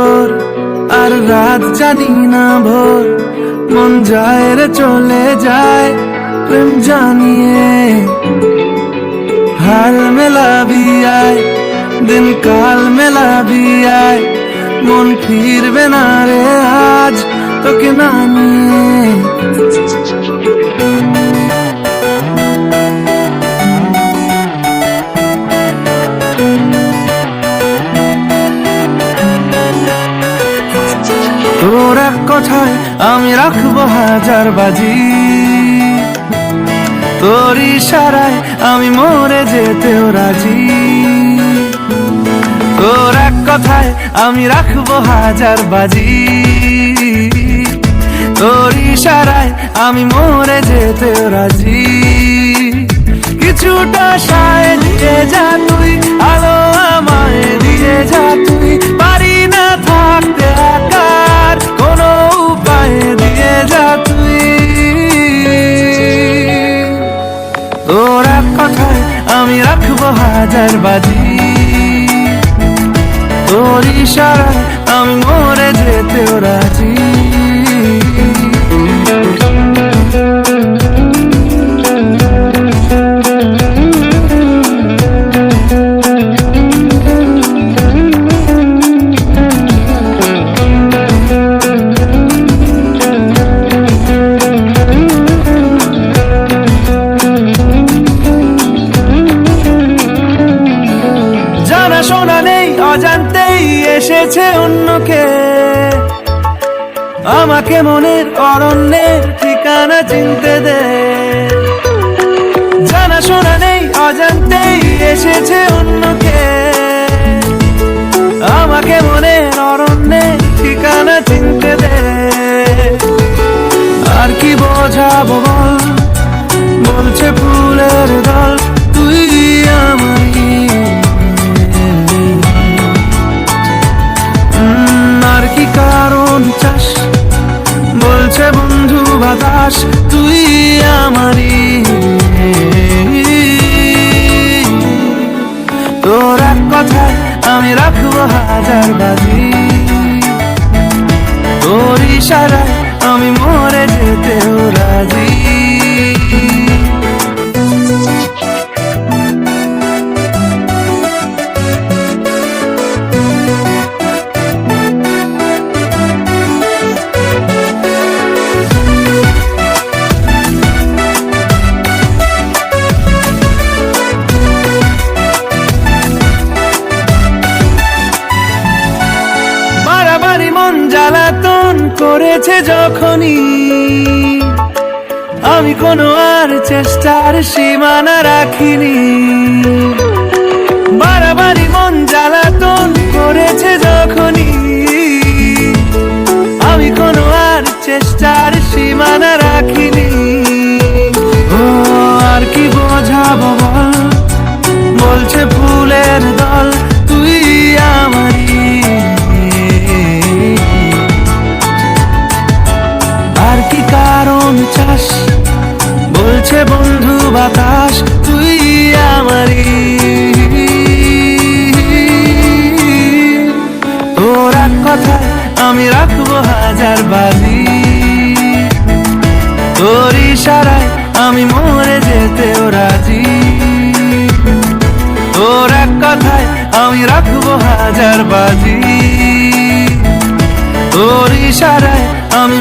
তোর, আর রাত জানি না ভোর, মন যায় রে চলে যায় প্রেম জানিয়ে। হাল মেলাবি আয়, দিন কাল মেলাবি আয়, মন ফিরবে না রে আজ তোকে না নিয়ে। তোর এক কথায় আমি রাখবো হাজার বাজি, তোর ইশারায় আমি মরে যেতেও রাজি। তোর এক কথায় আমি রাখবো হাজার বাজি, তোর ইশারায় আমি মরে যেতেও রাজি। কিছুটা সায় দিয়ে যা তুই, আলো আমায় দিয়ে যা তুই, পারি না থাকতে একার কোনো উপায় দিয়ে যা তুই। তোর এক কথায় আমি রাখবো হাজার বাজি, তোর ইশারায় আমি মরে যেতেও রাজি। শোনা নেই অজান্তেই এসেছে অন্যকে, আমাকে মনের অরণ্যের ঠিকানা চিনতে দে। জানা শোনা নেই অজান্তেই এসেছে অন্যকে, আমাকে মনের অরণ্যের ঠিকানা চিনতে দে। আর কি বোঝাবো বল, বলছে ফুলের দল তুই আমারই। আর কি কারণ চাস, বলছে বন্ধু বাতাস তুই আমারই। তোর এক কথায় আমি রাখবো হাজার বাজি, তোর ইশারায় আমি মরে যেতেও রাজি। মন জ্বালাতন করেছে যখনই, আমি কোনো আর চেষ্টার সীমানা রাখিনি। বাড়াবাড়ি মন জ্বালাতন করেছে যখনই, আমি কোনো আর চেষ্টার সীমানা রাখিনি। ও আর কি বোঝাবো বল, বলছে ফুলের দল তুই আমারই। আর কি কারণ চাস, বলছে বন্ধু বাতাস তুই আমারই। তোর এক কথায় আমি রাখবো হাজার বাজি, তোর ইশারায় আমি মরে যেতেও রাজি। তোর এক কথায় আমি রাখবো হাজার বাজি, তোর ইশারায় আমি